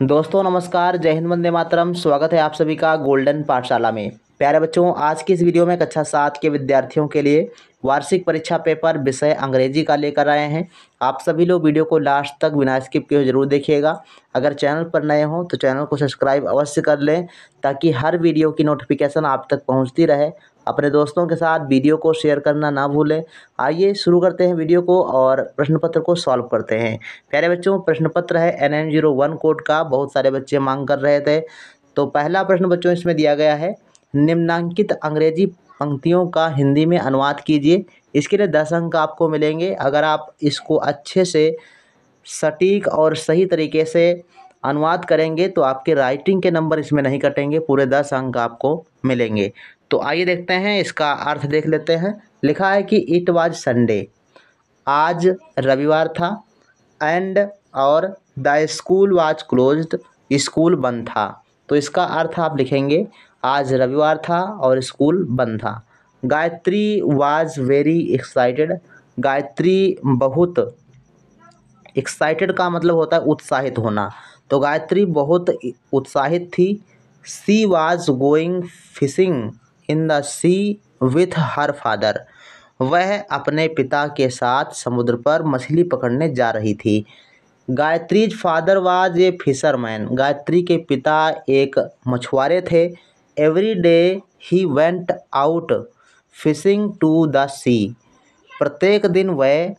दोस्तों नमस्कार, जय हिंद, वंदे मातरम। स्वागत है आप सभी का गोल्डन पाठशाला में। प्यारे बच्चों, आज की इस वीडियो में कक्षा 7 के विद्यार्थियों के लिए वार्षिक परीक्षा पेपर विषय अंग्रेजी का लेकर आए हैं। आप सभी लोग वीडियो को लास्ट तक बिना स्किप किए जरूर देखिएगा। अगर चैनल पर नए हों तो चैनल को सब्सक्राइब अवश्य कर लें ताकि हर वीडियो की नोटिफिकेशन आप तक पहुँचती रहे। अपने दोस्तों के साथ वीडियो को शेयर करना ना भूलें। आइए शुरू करते हैं वीडियो को और प्रश्न पत्र को सॉल्व करते हैं। प्यारे बच्चों, प्रश्न पत्र है NN01 कोड का। बहुत सारे बच्चे मांग कर रहे थे। तो पहला प्रश्न बच्चों इसमें दिया गया है, निम्नांकित अंग्रेजी पंक्तियों का हिंदी में अनुवाद कीजिए। इसके लिए 10 अंक आपको मिलेंगे। अगर आप इसको अच्छे से सटीक और सही तरीके से अनुवाद करेंगे तो आपके राइटिंग के नंबर इसमें नहीं कटेंगे, पूरे 10 अंक आपको मिलेंगे। तो आइए देखते हैं, इसका अर्थ देख लेते हैं। लिखा है कि इट वाज संडे, आज रविवार था। एंड और the school was closed, school बंद था। तो इसका अर्थ आप लिखेंगे, आज रविवार था और स्कूल बंद था। Gayatri was very excited, Gayatri बहुत, एक्साइटेड का मतलब होता है उत्साहित होना, तो गायत्री बहुत उत्साहित थी। She was going fishing in the sea with her father, वह अपने पिता के साथ समुद्र पर मछली पकड़ने जा रही थी। Gayatri's father was a fisherman, Gayatri के पिता एक मछुआरे थे। Every day he went out fishing to the sea, प्रत्येक दिन वह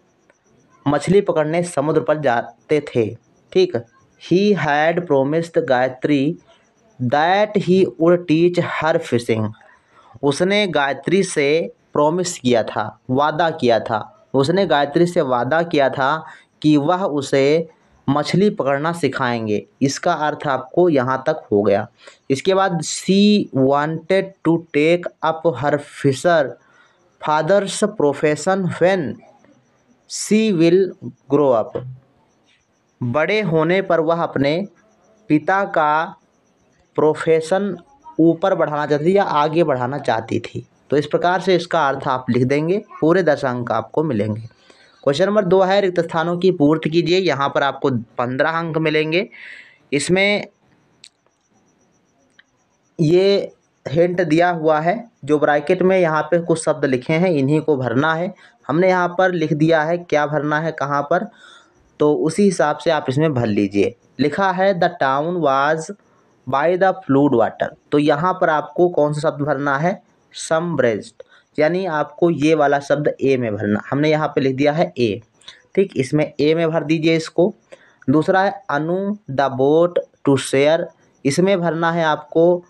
मछली पकड़ने समुद्र पर जाते थे। ठीक। He had promised Gayatri that he would teach her fishing, उसने गायत्री से प्रॉमिस किया था, वादा किया था, उसने गायत्री से वादा किया था कि वह उसे मछली पकड़ना सिखाएंगे। इसका अर्थ आपको यहाँ तक हो गया। इसके बाद she wanted to take up her fisher father's profession when she will grow up, बड़े होने पर वह अपने पिता का प्रोफेशन ऊपर बढ़ाना चाहती थी या आगे बढ़ाना चाहती थी। तो इस प्रकार से इसका अर्थ आप लिख देंगे, पूरे 10 अंक आपको मिलेंगे। क्वेश्चन नंबर 2 है, रिक्त स्थानों की पूर्ति कीजिए। यहाँ पर आपको 15 अंक मिलेंगे। इसमें ये हिंट दिया हुआ है, जो ब्रैकेट में यहाँ पे कुछ शब्द लिखे हैं इन्हीं को भरना है। हमने यहाँ पर लिख दिया है क्या भरना है कहाँ पर, तो उसी हिसाब से आप इसमें भर लीजिए। लिखा है the town was by the fluid water, तो यहाँ पर आपको कौन सा शब्द भरना है, समब्रेज्ड, यानी आपको ये वाला शब्द ए में भरना। हमने यहाँ पे लिख दिया है ए। ठीक, इसमें ए में भर दीजिए इसको। दूसरा है अनु द बोट टू शेयर, इसमें भरना है आपको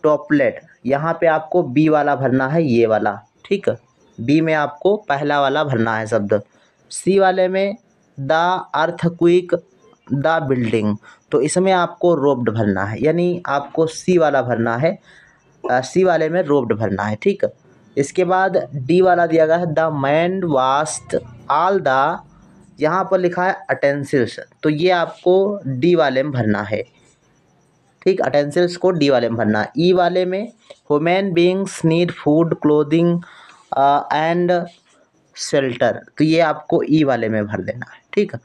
टॉपलेट, यहाँ पे आपको बी वाला भरना है, ये वाला। ठीक, बी में आपको पहला वाला भरना है शब्द। सी वाले में द अर्थक्वेक द बिल्डिंग, तो इसमें आपको रोप्ड भरना है, यानी आपको सी वाला भरना है, सी वाले में रोप्ड भरना है। ठीक, इसके बाद डी वाला दिया गया है the man vast all the, यहाँ पर लिखा है अटेंसिल्स, तो ये आपको डी वाले में भरना है। ठीक, अटेंसिल्स को डी वाले में भरना है। ई वाले में human beings need food clothing and shelter, तो ये आपको ई वाले में भर देना है। ठीक,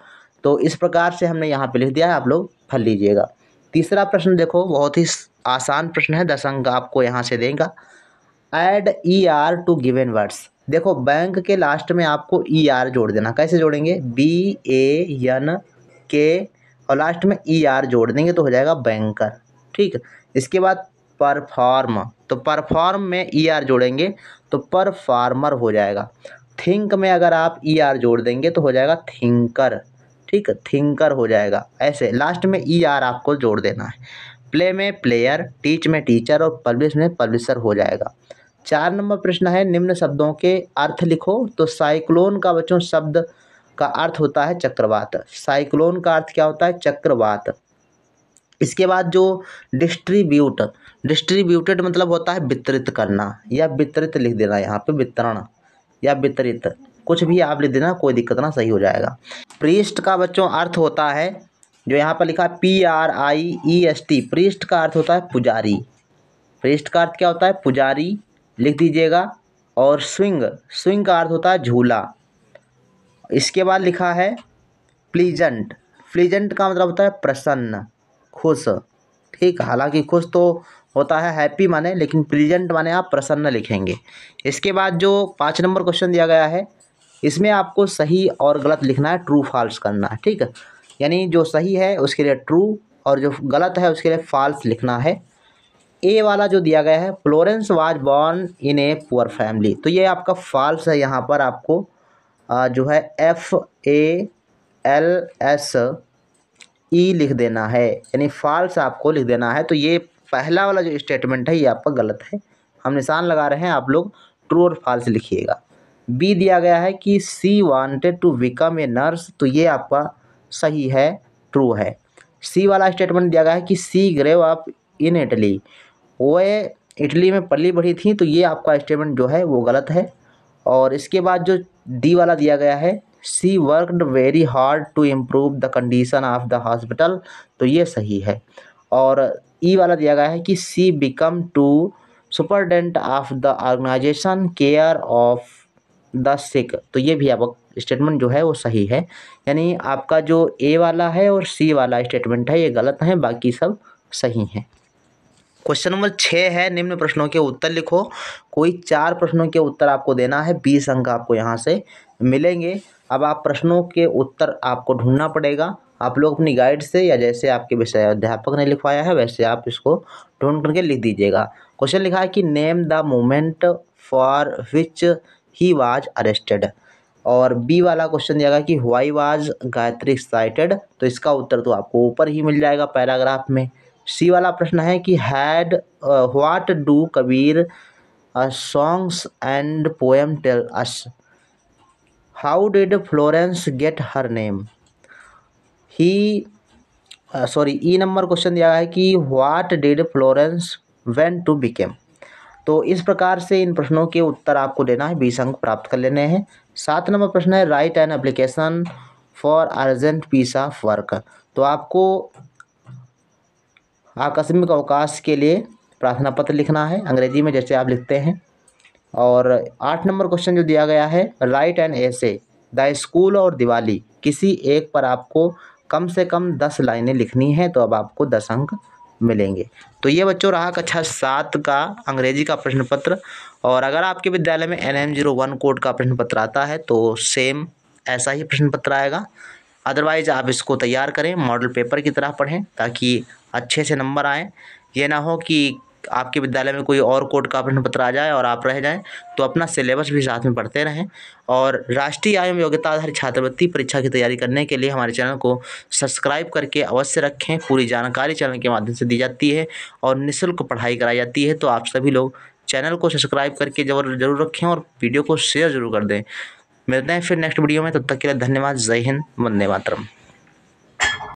तो इस प्रकार से हमने यहाँ पे लिख दिया है, आप लोग भर लीजिएगा। तीसरा प्रश्न देखो, बहुत ही आसान प्रश्न है, 10 अंक आपको यहाँ से देगा। Add ER to given words, देखो बैंक के लास्ट में आपको ER जोड़ देना। कैसे जोड़ेंगे, BANK और लास्ट में ER जोड़ देंगे तो हो जाएगा बैंकर। ठीक, इसके बाद परफॉर्म, तो परफॉर्म में ER जोड़ेंगे तो परफार्मर हो जाएगा। थिंक में अगर आप ER जोड़ देंगे तो हो जाएगा थिंकर। ठीक, थिंकर हो जाएगा। ऐसे लास्ट में ER आपको जोड़ देना है। प्ले में प्लेयर, टीच में टीचर और पब्लिश में पब्लिशर हो जाएगा। 4 नंबर प्रश्न है, निम्न शब्दों के अर्थ लिखो। तो साइक्लोन का बच्चों शब्द का अर्थ होता है चक्रवात। साइक्लोन का अर्थ क्या होता है, चक्रवात। इसके बाद जो डिस्ट्रीब्यूट, डिस्ट्रीब्यूटेड मतलब होता है वितरित करना, या वितरित लिख देना यहाँ पे, वितरण या वितरित, कुछ भी आप लिख देना, कोई दिक्कत ना, सही हो जाएगा। प्रीस्ट का बच्चों अर्थ होता है, जो यहाँ पर लिखा है PRIEST, प्रीस्ट का अर्थ होता है पुजारी। प्रीस्ट का अर्थ क्या होता है, पुजारी, लिख दीजिएगा। और स्विंग, स्विंग का अर्थ होता है झूला। इसके बाद लिखा है प्लीजेंट, प्लीजेंट का मतलब होता है प्रसन्न। खुश। ठीक, हालांकि खुश तो होता है हैप्पी माने, लेकिन प्लीजेंट माने आप प्रसन्न लिखेंगे। इसके बाद जो 5 नंबर क्वेश्चन दिया गया है, इसमें आपको सही और गलत लिखना है, ट्रू फॉल्स करना है। ठीक है, यानी जो सही है उसके लिए ट्रू और जो गलत है उसके लिए फॉल्स लिखना है। ए वाला जो दिया गया है, Florence was born in a poor family, तो ये आपका फॉल्स है। यहाँ पर आपको जो है FALSE लिख देना है, यानी फॉल्स आपको लिख देना है। तो ये पहला वाला जो स्टेटमेंट है ये आपका गलत है, हम निशान लगा रहे हैं, आप लोग ट्रू और फॉल्स लिखिएगा। बी दिया गया है कि she wanted to become a nurse, तो ये आपका सही है, ट्रू है। सी वाला स्टेटमेंट दिया गया है कि सी ग्रेव अप इन इटली, वो इटली में पली बढ़ी थी, तो ये आपका स्टेटमेंट जो है वो गलत है। और इसके बाद जो डी वाला दिया गया है, she worked very hard to improve the condition of the hospital, तो ये सही है। और ई वाला दिया गया है कि she become to superintendent of the organisation care of the sick, तो ये भी आपका स्टेटमेंट जो है वो सही है। यानी आपका जो ए वाला है और सी वाला स्टेटमेंट है ये गलत है, बाकी सब सही हैं। क्वेश्चन नंबर 6 है, निम्न प्रश्नों के उत्तर लिखो। कोई 4 प्रश्नों के उत्तर आपको देना है, 20 अंक आपको यहाँ से मिलेंगे। अब आप प्रश्नों के उत्तर आपको ढूंढना पड़ेगा, आप लोग अपनी गाइड से या जैसे आपके विषय अध्यापक ने लिखवाया है वैसे आप इसको ढूंढ करके लिख दीजिएगा। क्वेश्चन लिखा है कि name the moment for which he was arrested, और बी वाला क्वेश्चन दिया गया कि व्हाई वाज गायत्री एक्साइटेड, तो इसका उत्तर तो आपको ऊपर ही मिल जाएगा पैराग्राफ में। सी वाला प्रश्न है कि had what do Kabir songs and poem tell us, how did Florence get her name, ही ई नंबर क्वेश्चन दिया है कि what did Florence went to became. तो इस प्रकार से इन प्रश्नों के उत्तर आपको देना है, 20 अंक प्राप्त कर लेने हैं। 7 नंबर प्रश्न है write an application for urgent piece of work, तो आपको आकस्मिक अवकाश के लिए प्रार्थना पत्र लिखना है, अंग्रेजी में जैसे आप लिखते हैं। और 8 नंबर क्वेश्चन जो दिया गया है write an essay the school और दिवाली, किसी एक पर आपको कम से कम 10 लाइनें लिखनी है, तो अब आपको 10 अंक मिलेंगे। तो ये बच्चों रहा कक्षा 7 का अंग्रेजी का प्रश्न पत्र। और अगर आपके विद्यालय में NM01 कोड का प्रश्न पत्र आता है तो सेम ऐसा ही प्रश्न पत्र आएगा। अदरवाइज़ आप इसको तैयार करें, मॉडल पेपर की तरह पढ़ें ताकि अच्छे से नंबर आएँ। ये ना हो कि आपके विद्यालय में कोई और कोड का प्रश्न पत्र आ जाए और आप रह जाएं, तो अपना सिलेबस भी साथ में पढ़ते रहें। और राष्ट्रीय आय योग्यता आधारित छात्रवृत्ति परीक्षा की तैयारी करने के लिए हमारे चैनल को सब्सक्राइब करके अवश्य रखें। पूरी जानकारी चैनल के माध्यम से दी जाती है और निःशुल्क पढ़ाई कराई जाती है, तो आप सभी लोग चैनल को सब्सक्राइब करके जरूर रखें और वीडियो को शेयर जरूर कर दें। मिलते हैं फिर नेक्स्ट वीडियो में, तब तक के लिए धन्यवाद। जय हिंद, वंदे मातरम।